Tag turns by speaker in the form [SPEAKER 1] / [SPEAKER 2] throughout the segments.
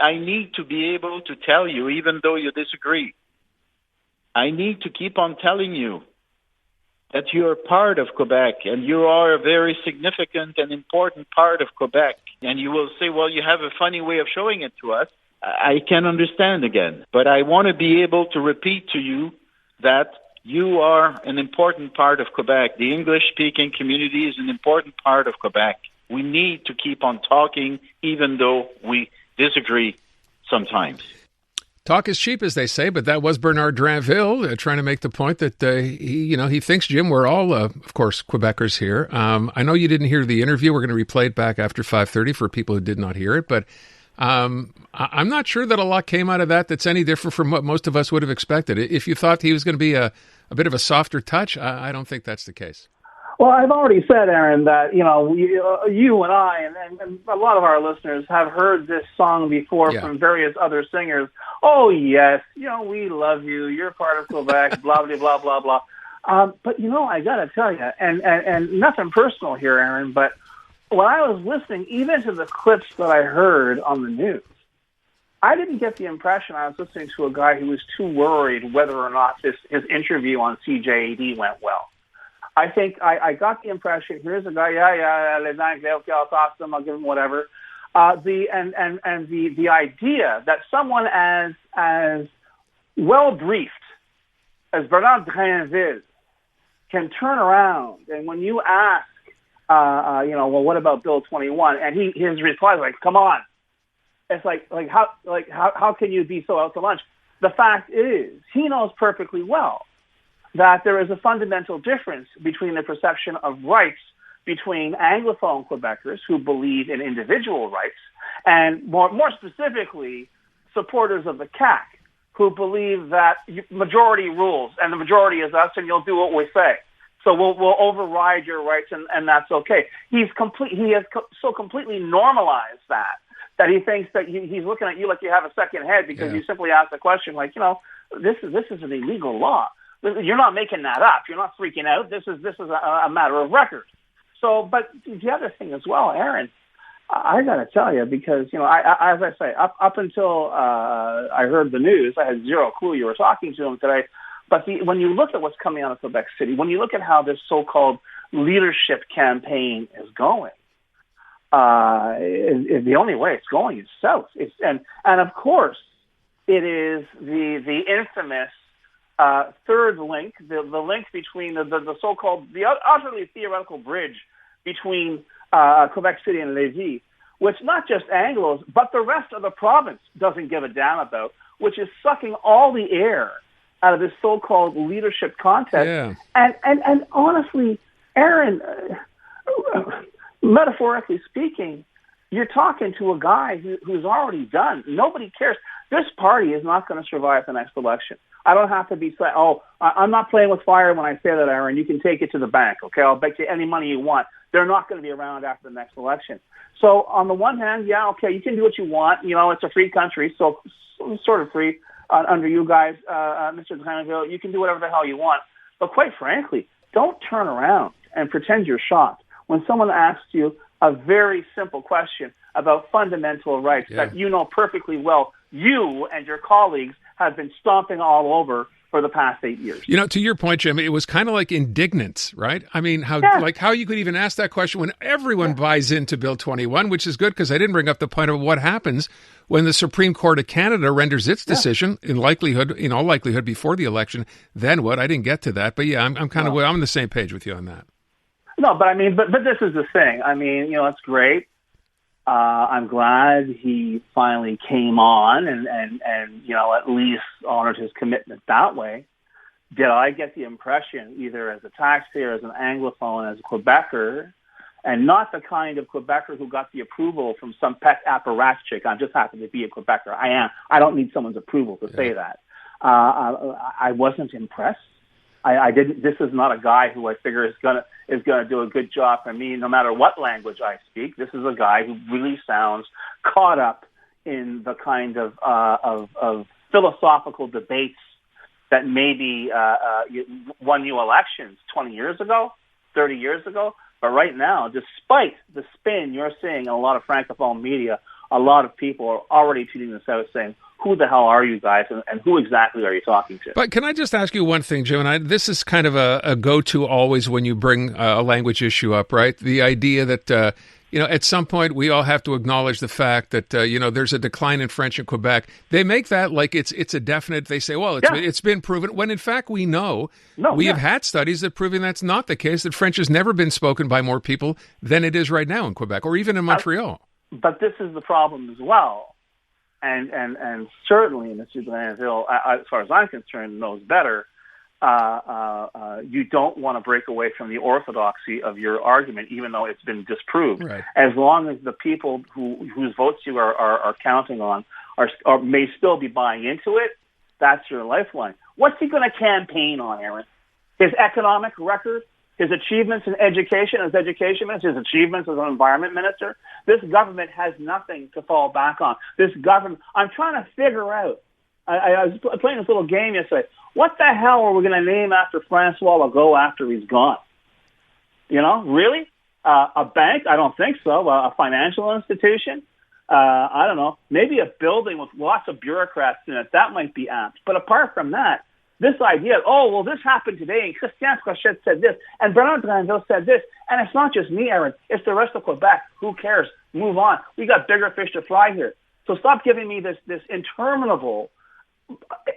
[SPEAKER 1] I need to be able to tell you, even though you disagree. I need to keep on telling you that you're part of Quebec and you are a very significant and important part of Quebec. And you will say, well, you have a funny way of showing it to us. I can understand again. But I want to be able to repeat to you that you are an important part of Quebec. The English-speaking community is an important part of Quebec. We need to keep on talking, even though we disagree sometimes.
[SPEAKER 2] Talk is cheap, as they say, but that was Bernard Drinville trying to make the point that he thinks, Jim, we're all, of course, Quebecers here. I know you didn't hear the interview. We're going to replay it back after 5:30 for people who did not hear it, but I'm not sure that a lot came out of that that's any different from what most of us would have expected. If you thought he was going to be a bit of a softer touch, I don't think that's the case.
[SPEAKER 3] Well, I've already said, Aaron, that you and I and a lot of our listeners have heard this song before from various other singers. Oh yes, we love you. You're part of Quebec. Blah blah blah blah blah. But I got to tell you, and nothing personal here, Aaron, but when I was listening, even to the clips that I heard on the news, I didn't get the impression I was listening to a guy who was too worried whether or not his interview on CJAD went well. I think I got the impression, here's a guy, les Anglais, okay, I'll talk to him, I'll give him whatever. The idea that someone as well briefed as Bernard Drinville can turn around, and when you ask, well, what about Bill 21? And his reply is like, come on. It's how can you be so out to lunch? The fact is, he knows perfectly well that there is a fundamental difference between the perception of rights between Anglophone Quebecers who believe in individual rights and more specifically supporters of the CAQ who believe that majority rules and the majority is us and you'll do what we say. So we'll override your rights and that's okay. He has so completely normalized that he thinks that he's looking at you like you have a second head because you simply asked a question like, this is an illegal law. You're not making that up. You're not freaking out. This is a matter of record. So, but the other thing as well, Aaron, I got to tell you, because, I as I say, up until I heard the news, I had zero clue you were talking to him today. But when you look at what's coming out of Quebec City, when you look at how this so-called leadership campaign is going, the only way it's going is south. And of course, it is the infamous third link, the link between the so-called, the utterly theoretical bridge between Quebec City and Lévis, which not just Anglos, but the rest of the province doesn't give a damn about, which is sucking all the air out of this so-called leadership contest.
[SPEAKER 2] Yeah.
[SPEAKER 3] And honestly, Aaron, metaphorically speaking, you're talking to a guy who's already done. Nobody cares. This party is not going to survive the next election. I don't have to be saying, I'm not playing with fire when I say that, Aaron. You can take it to the bank, okay? I'll bet you any money you want. They're not going to be around after the next election. So on the one hand, okay, you can do what you want. It's a free country, so sort of free under you guys, Mr. Drinville. You can do whatever the hell you want. But quite frankly, don't turn around and pretend you're shocked when someone asks you a very simple question about fundamental rights that you know perfectly well you and your colleagues have been stomping all over for the past 8 years.
[SPEAKER 2] To your point, Jim, it was kind of like indignant, right? I mean, how you could even ask that question when everyone buys into Bill 21, which is good because I didn't bring up the point of what happens when the Supreme Court of Canada renders its decision in all likelihood before the election. Then what? I didn't get to that, but I'm I'm on the same page with you on that.
[SPEAKER 3] No, but I mean, but this is the thing. I mean, it's great. I'm glad he finally came on and at least honored his commitment that way. Did I get the impression, either as a taxpayer, as an Anglophone, as a Quebecer, and not the kind of Quebecer who got the approval from some pet apparatchik? I just happen to be a Quebecer. I am. I don't need someone's approval to say that. I wasn't impressed. I didn't. This is not a guy who I figure is gonna do a good job for me, no matter what language I speak. This is a guy who really sounds caught up in the kind of philosophical debates that maybe won you elections 20 years ago, 30 years ago. But right now, despite the spin you're seeing in a lot of Francophone media a lot of people are already tweeting this out saying, who the hell are you guys, and who exactly are you talking to?
[SPEAKER 2] But can I just ask you one thing, Jim? And this is kind of a go-to always when you bring a language issue up, right? The idea that, at some point we all have to acknowledge the fact that, there's a decline in French in Quebec. They make that like it's a definite, they say, well, it's been proven, when in fact we know, we have had studies that proving that's not the case, that French has never been spoken by more people than it is right now in Quebec, or even in Montreal.
[SPEAKER 3] But this is the problem as well. And certainly Mr. Granville, as far as I'm concerned, knows better. You don't want to break away from the orthodoxy of your argument, even though it's been disproved.
[SPEAKER 2] Right.
[SPEAKER 3] As long as the people whose votes you are counting on may still be buying into it, that's your lifeline. What's he going to campaign on, Aaron? His economic record? His achievements in education as education minister, his achievements as an environment minister? This government has nothing to fall back on. This government, I'm trying to figure out, I was playing this little game yesterday. What the hell are we going to name after Francois Legault after he's gone? Really? A bank? I don't think so. A financial institution? I don't know. Maybe a building with lots of bureaucrats in it. That might be apt. But apart from that, this idea, this happened today, and Christian Frochette said this, and Bernard Dranville said this, and it's not just me, Aaron. It's the rest of Quebec. Who cares? Move on. We got bigger fish to fry here. So stop giving me this interminable,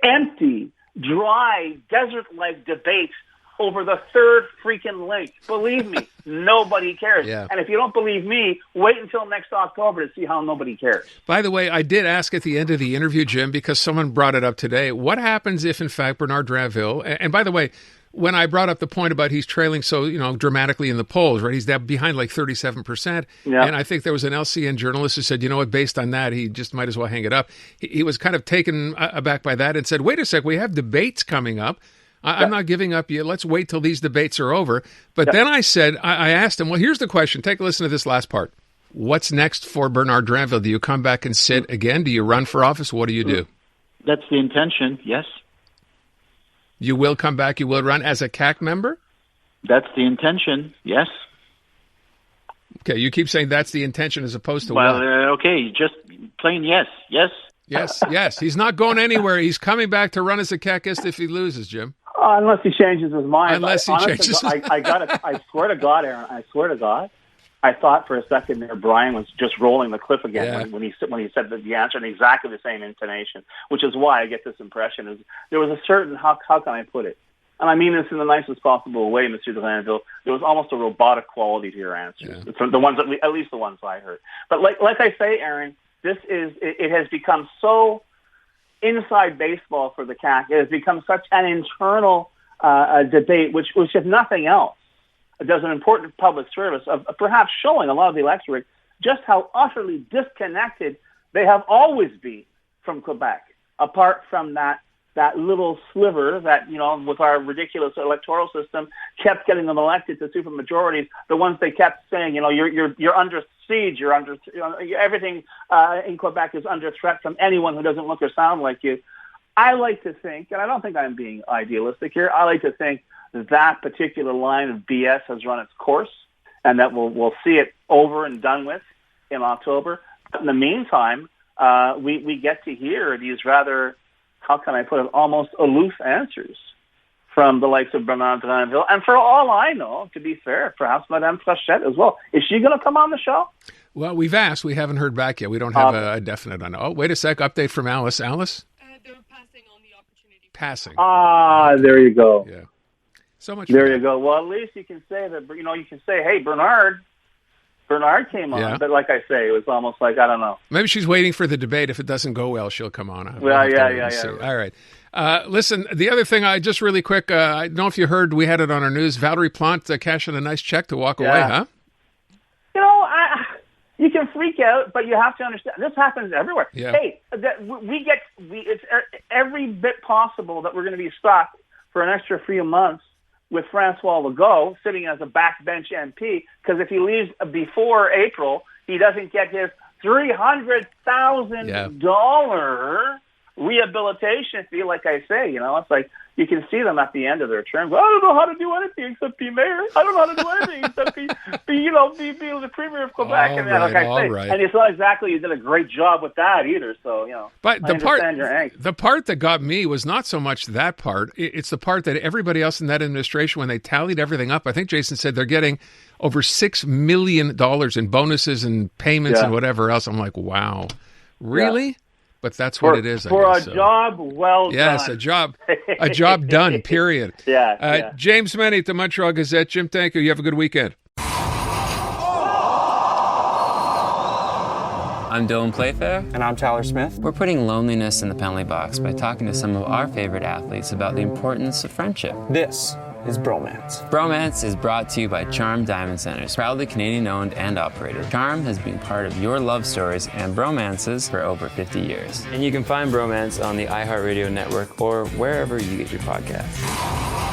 [SPEAKER 3] empty, dry, desert-like debate over the third freaking link. Believe me, nobody cares.
[SPEAKER 2] Yeah.
[SPEAKER 3] And if you don't believe me, wait until next October to see how nobody cares.
[SPEAKER 2] By the way, I did ask at the end of the interview, Jim, because someone brought it up today, what happens if, in fact, Bernard Dranville, and by the way, when I brought up the point about he's trailing so, dramatically in the polls, right? He's behind like 37%.
[SPEAKER 3] Yeah.
[SPEAKER 2] And I think there was an LCN journalist who said, based on that, he just might as well hang it up. He was kind of taken aback by that and said, wait a sec, we have debates coming up. I'm not giving up yet. Let's wait till these debates are over. But then I said, I asked him, well, here's the question. Take a listen to this last part. What's next for Bernard Dranville? Do you come back and sit again? Do you run for office? What do you do?
[SPEAKER 1] That's the intention, yes.
[SPEAKER 2] You will come back? You will run as a CAQ member?
[SPEAKER 1] That's the intention, yes.
[SPEAKER 2] Okay, you keep saying that's the intention as opposed to
[SPEAKER 1] what?
[SPEAKER 2] Okay,
[SPEAKER 1] just plain yes.
[SPEAKER 2] Yes. He's not going anywhere. He's coming back to run as a CAQist if he loses, Jim.
[SPEAKER 3] Unless he changes his mind.
[SPEAKER 2] Unless he changes his mind.
[SPEAKER 3] I swear to God, Aaron, I thought for a second there Brian was just rolling the clip again when he said the answer in exactly the same intonation, which is why I get this impression. Is there was a certain, how can I put it? And I mean this in the nicest possible way, Mr. Granville. There was almost a robotic quality to your answers. Yeah. The ones at least the ones I heard. But like I say, Aaron, it has become so inside baseball for the CAQ. It has become such an internal debate, which if nothing else, does an important public service of perhaps showing a lot of the electorate just how utterly disconnected they have always been from Quebec, apart from that little sliver that, with our ridiculous electoral system, kept getting them elected to supermajorities. The ones they kept saying, you're under siege, everything in Quebec is under threat from anyone who doesn't look or sound like you. I like to think, and I don't think I'm being idealistic here, I like to think that particular line of BS has run its course, and that we'll see it over and done with in October. But in the meantime, we get to hear these rather, how can I put it, almost aloof answers from the likes of Bernard Dranville. And for all I know, to be fair, perhaps Madame Frochette as well. Is she going to come on the show?
[SPEAKER 2] Well, we've asked. We haven't heard back yet. We don't have a definite on it. Oh, wait a sec. Update from Alice. Alice?
[SPEAKER 4] They're passing on the opportunity.
[SPEAKER 2] Passing.
[SPEAKER 3] There you go.
[SPEAKER 2] Yeah. So much.
[SPEAKER 3] There you go. Well, at least you can say that, you can say, hey, Bernard came on.
[SPEAKER 2] Yeah.
[SPEAKER 3] But like I say, it was almost like, I don't know.
[SPEAKER 2] Maybe she's waiting for the debate. If it doesn't go well, she'll come on.
[SPEAKER 3] Yeah.
[SPEAKER 2] All right. Listen, the other thing, just really quick, I don't know if you heard, we had it on our news, Valerie Plante cashing a nice check to walk away, huh?
[SPEAKER 3] You can freak out, but you have to understand, this happens everywhere.
[SPEAKER 2] Yeah.
[SPEAKER 3] Hey, it's every bit possible that we're going to be stuck for an extra few months with Francois Legault sitting as a backbench MP, because if he leaves before April, he doesn't get his $300,000 rehabilitation fee, like I say, it's like you can see them at the end of their terms. I don't know how to do anything except be mayor. I don't know how to do anything except be the premier of Quebec.
[SPEAKER 2] All
[SPEAKER 3] and
[SPEAKER 2] right,
[SPEAKER 3] like I
[SPEAKER 2] all
[SPEAKER 3] say,
[SPEAKER 2] right.
[SPEAKER 3] and it's not exactly you did a great job with that either. So
[SPEAKER 2] But
[SPEAKER 3] I understand your angst.
[SPEAKER 2] the part that got me was not so much that part. It's the part that everybody else in that administration, when they tallied everything up, I think Jason said they're getting over $6 million in bonuses and payments and whatever else. I'm like, wow, really? Yeah. But that's what it is.
[SPEAKER 3] For
[SPEAKER 2] I guess,
[SPEAKER 3] a job well done.
[SPEAKER 2] Yes, a job done, period.
[SPEAKER 3] Yeah.
[SPEAKER 2] James Mennie at the Montreal Gazette. Jim, thank you. You have a good weekend.
[SPEAKER 5] I'm Dylan Playfair.
[SPEAKER 6] And I'm Tyler Smith.
[SPEAKER 5] We're putting loneliness in the penalty box by talking to some of our favorite athletes about the importance of friendship.
[SPEAKER 6] This is Bromance.
[SPEAKER 5] Bromance is brought to you by Charm Diamond Centers, proudly Canadian-owned and operated. Charm has been part of your love stories and bromances for over 50 years.
[SPEAKER 7] And you can find Bromance on the iHeartRadio network or wherever you get your podcasts.